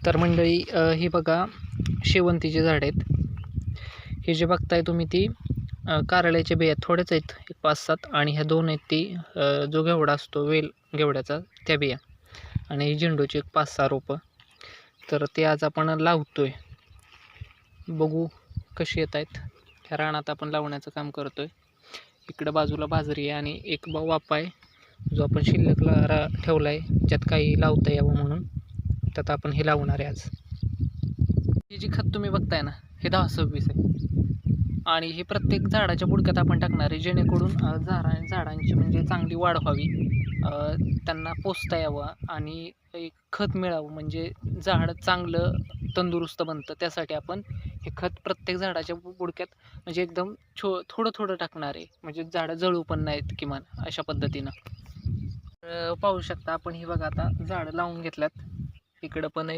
तर मंडळी ही बघा शेवंतीची झाड आहेत. हे जे बघताय तुम्ही ती कारळ्याच्या बिया थोड्याच आहेत, एक 5-7, आणि ह्या 2 आहेत ती जो घेवडा असतो वेल घेवड्याचा त्या बिया, आणि ही झेंडूची एक 5-6 रोपं. तर ते आज आपण लावतोय, बघू कशी येत आहेत. ह्या रानात आपण लावण्याचं काम करतोय. इकडं बाजूला बाजरी आहे आणि एक वाफा आहे जो आपण शिल्लकला ठेवला आहे, ज्यात काही लावता यावं म्हणून. त्यात आपण हे लावणार आहे आज. हे जे खत तुम्ही बघताय ना, हे 10-26 आहे आणि हे प्रत्येक झाडाच्या बुडक्यात आपण टाकणार आहे, जेणेकरून झाडांची म्हणजे चांगली वाढ व्हावी, त्यांना पोसता यावं आणि एक खत मिळावं, म्हणजे झाड चांगलं तंदुरुस्त बनतं. त्यासाठी आपण हे खत प्रत्येक झाडाच्या बुडक्यात म्हणजे एकदम थोडं थोडं टाकणार आहे, म्हणजे झाडं जळू पण नाहीत किमान, अशा पद्धतीनं. पाहू शकता आपण. ही बघा आता झाडं लावून घेतल्यात, इकडं पण आहेत,